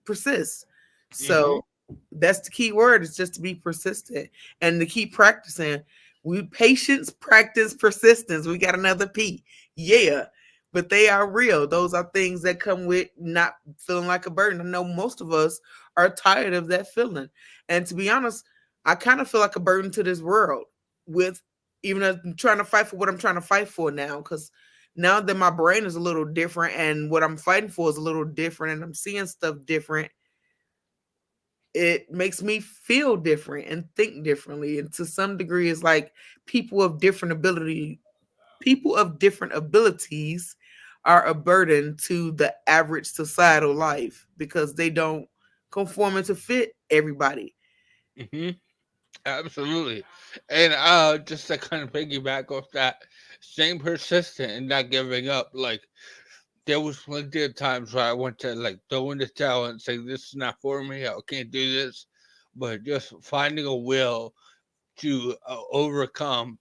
persist. Hmm. So that's the key word, is just to be persistent and to keep practicing. We patience, practice, persistence. We got another P. Yeah. But they are real. Those are things that come with not feeling like a burden. I know most of us are tired of that feeling. And to be honest, I kind of feel like a burden to this world with even trying to fight for what I'm trying to fight for now. Because now that my brain is a little different and what I'm fighting for is a little different and I'm seeing stuff different, it makes me feel different and think differently. And to some degree, it's like people of different ability, people of different abilities are a burden to the average societal life because they don't conform to fit everybody. Hmm. Absolutely. And just to kind of piggyback off that, staying persistent and not giving up. Like there was plenty of times where I went to like throw in the towel and say, "This is not for me. I can't do this." But just finding a will to overcome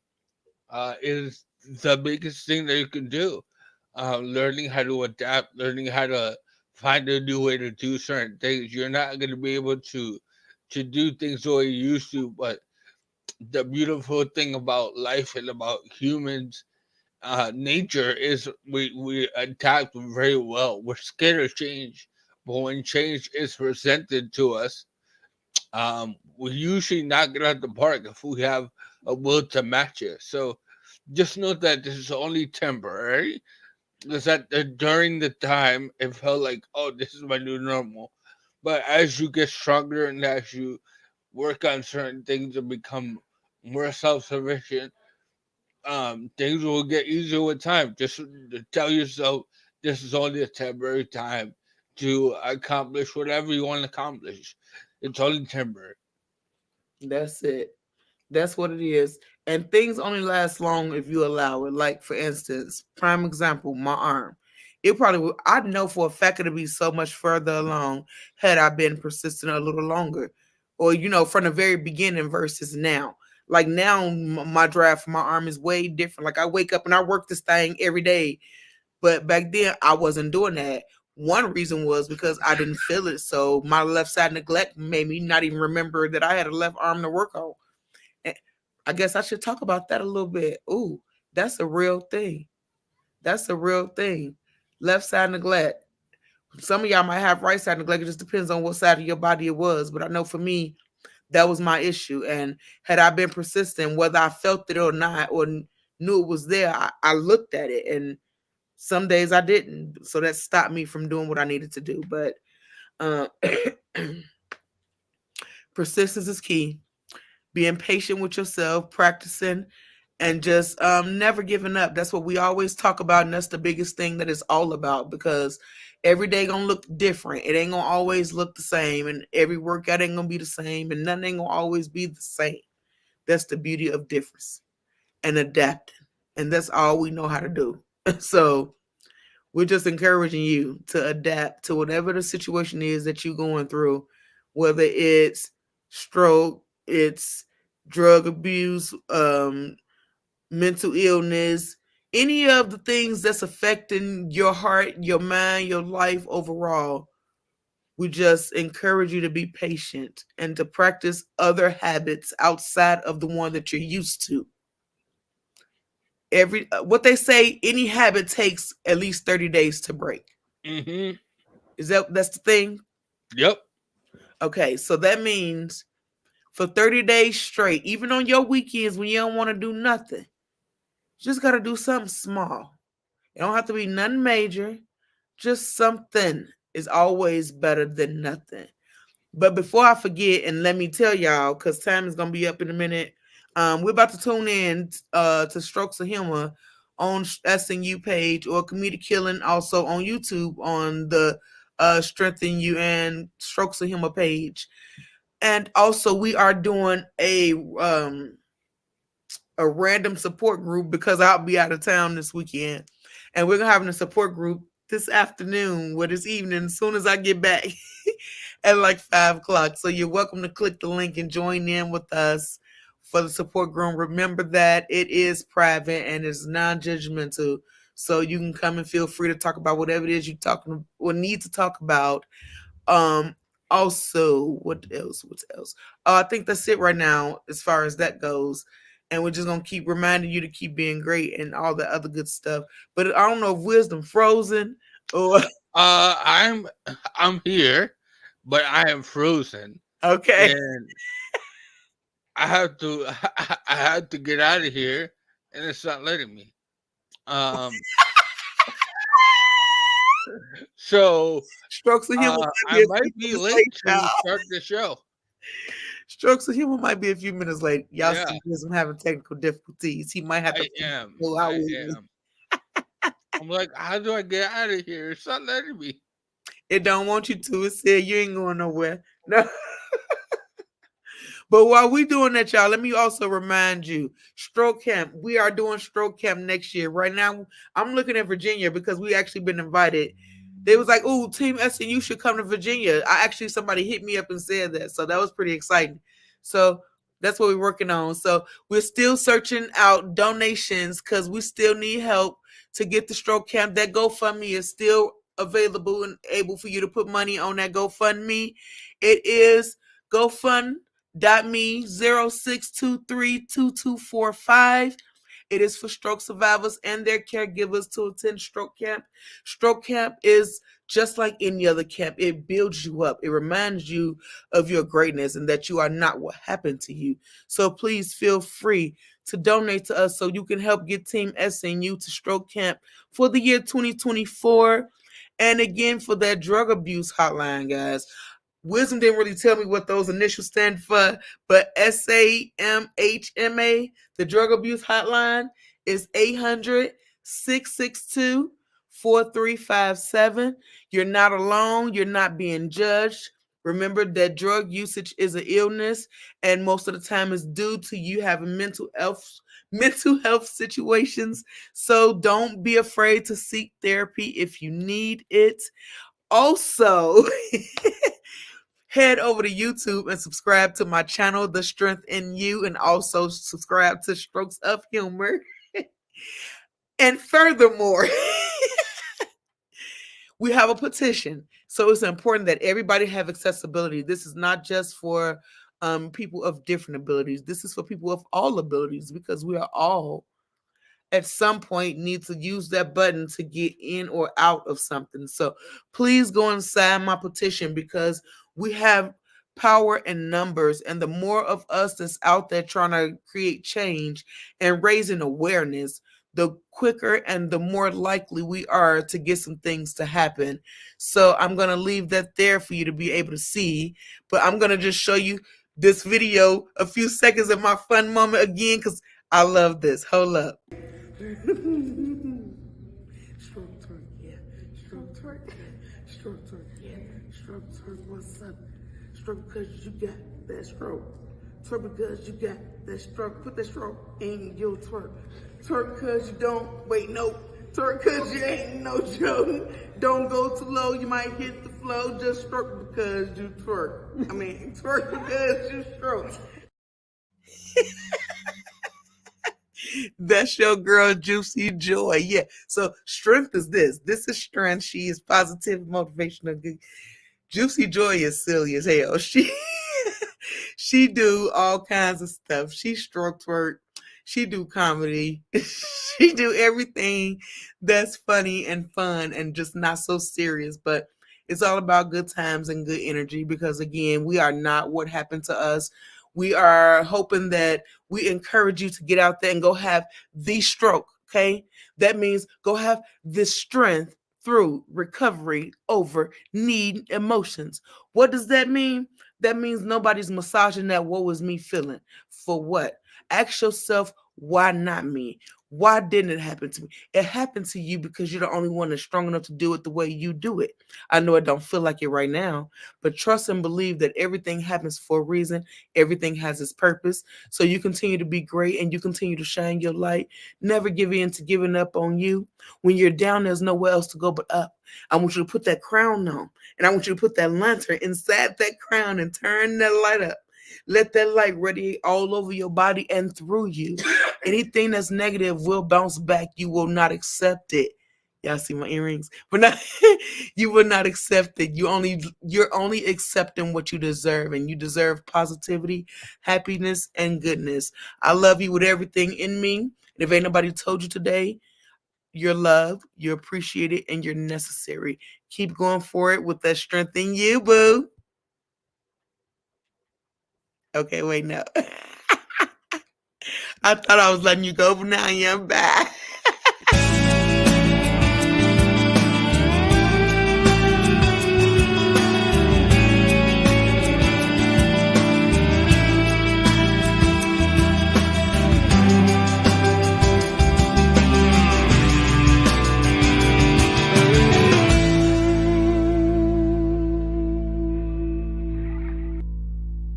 is the biggest thing that you can do. Learning how to adapt, learning how to find a new way to do certain things. You're not going to be able to do things the way you used to, but the beautiful thing about life and about humans, nature is we adapt very well. We're scared of change, but when change is presented to us, we usually knock it out the park if we have a will to match it. So just know that this is only temporary. Is that during the time it felt like, oh, this is my new normal. But as you get stronger and as you work on certain things and become more self-sufficient, things will get easier with time. Just tell yourself this is only a temporary time to accomplish whatever you want to accomplish. It's only temporary. That's it. That's what it is. And things only last long if you allow it. Like, for instance, prime example, my arm. It probably would, I know for a fact it'd be so much further along had I been persistent a little longer. Or, from the very beginning versus now. Like now, my drive for my arm is way different. Like I wake up and I work this thing every day. But back then, I wasn't doing that. One reason was because I didn't feel it. So my left side neglect made me not even remember that I had a left arm to work on. And I guess I should talk about that a little bit. Ooh, that's a real thing. That's a real thing. Left side neglect. Some of y'all might have right side neglect. It just depends on what side of your body it was. But I know for me, that was my issue. And had I been persistent, whether I felt it or not, or knew it was there, I looked at it. And some days I didn't. So that stopped me from doing what I needed to do. But uh, persistence is key. Being patient with yourself, practicing, and just never giving up. That's what we always talk about, and that's the biggest thing that it's all about, because every day gonna look different. It ain't gonna always look the same, and every workout ain't gonna be the same, and nothing ain't gonna always be the same. That's the beauty of difference and adapting, and that's all we know how to do. So we're just encouraging you to adapt to whatever the situation is that you're going through, whether it's stroke, it's drug abuse, mental illness, any of the things that's affecting your heart, your mind, your life overall. We just encourage you to be patient and to practice other habits outside of the one that you're used to. Every what they say, any habit takes at least 30 days to break. Hmm. That's the thing? Yep. Okay, so that means for 30 days straight, even on your weekends when you don't want to do nothing, you just gotta do something small. It don't have to be nothing major. Just something is always better than nothing. But before I forget, and let me tell y'all, because time is gonna be up in a minute. We're about to tune in to Strokes of Humor on SNU page or Comedic Killing also on YouTube on the Strengthen You and Strokes of Humor page. And also we are doing a random support group because I'll be out of town this weekend. And we're having a support group this afternoon or this evening as soon as I get back at like 5 o'clock. So you're welcome to click the link and join in with us for the support group. Remember that it is private and it's non-judgmental. So you can come and feel free to talk about whatever it is you talking or need to talk about. Um, Also, what else? What else? I think that's it right now as far as that goes. And we're just gonna keep reminding you to keep being great and all the other good stuff. But I don't know if wisdom frozen or I'm I'm here, but I am frozen, okay. and I have to I had to get out of here, and it's not letting me. Um, so Strokes of humor might I be a few might be minutes late late, to y'all. start the show. Strokes of humor might be a few minutes late. Y'all Yeah, see wisdom having technical difficulties. He might have to I am. go out I with me. am. I'm like, how do I get out of here? It's not letting me. It don't want you to. It said you ain't going nowhere. No. But while we doing that, y'all, let me also remind you, Stroke Camp. We are doing Stroke Camp next year. Right now, I'm looking at Virginia because we actually been invited. They was like, "Oh, Team SNU should come to Virginia." I actually somebody hit me up and said that, so that was pretty exciting. So that's what we're working on. So we're still searching out donations because we still need help to get the Stroke Camp. That GoFundMe is still available and able for you to put money on that GoFundMe. It is GoFund.me 06232245. It is for stroke survivors and their caregivers to attend stroke camp. Stroke camp is just like any other camp. It builds you up. It reminds you of your greatness and that you are not what happened to you. So please feel free to donate to us so you can help get Team SNU to stroke camp for the year 2024. And again, for that drug abuse hotline, guys. Wisdom didn't really tell me what those initials stand for, but SAMHMA, the drug abuse hotline, is 800-662-4357. You're not alone. You're not being judged. Remember that drug usage is an illness, and most of the time it's due to you having mental health situations. So don't be afraid to seek therapy if you need it. Also, head over to YouTube and subscribe to my channel, The Strength in You, and also subscribe to Strokes of Humor. And furthermore, we have a petition. So it's important that everybody have accessibility. This is not just for people of different abilities. This is for people of all abilities because we are all at some point need to use that button to get in or out of something. So please go and sign my petition because we have power in numbers. And the more of us that's out there trying to create change and raising awareness, the quicker and the more likely we are to get some things to happen. So I'm going to leave that there for you to be able to see. But I'm going to just show you this video, a few seconds of my fun moment again, because I love this. Hold up. Stroke twerk, yeah. Stroke twerk, yeah. Stroke twerk, yeah. Stroke twerk, what's up? Stroke because you got that stroke. Twerk because you got that stroke. Put that stroke in your twerk. Twerk because you don't, wait, no. Twerk because you ain't no joke. Don't go too low, you might hit the flow. Just stroke because you twerk. I mean, twerk because you stroke. That's your girl, Juicy Joy. Yeah. So strength is this. This is strength. She is positive, motivational. Good. Juicy Joy is silly as hell. She do all kinds of stuff. She stroke twerk. She do comedy. She do everything that's funny and fun and just not so serious. But it's all about good times and good energy because again, we are not what happened to us. We are hoping that we encourage you to get out there and go have the stroke. Okay. That means go have the strength through recovery over need emotions. What does that mean? That means nobody's massaging that woe is me feeling. For what? Ask yourself, why not me? Why didn't it happen to me? It happened to you because you're the only one that's strong enough to do it the way you do it. I know it don't feel like it right now, but trust and believe that everything happens for a reason. Everything has its purpose. So you continue to be great and you continue to shine your light. Never give in to giving up on you. When you're down, there's nowhere else to go but up. I want you to put that crown on, and I want you to put that lantern inside that crown and turn that light up. Let that light radiate all over your body and through you. Anything that's negative will bounce back. You will not accept it. Y'all see my earrings? But not you will not accept it. You're only accepting what you deserve, and you deserve positivity, happiness, and goodness. I love you with everything in me. And if ain't nobody told you today, you're loved, you're appreciated, and you're necessary. Keep going for it with that strength in you, boo. Okay, wait, no. I thought I was letting you go, but now I am back.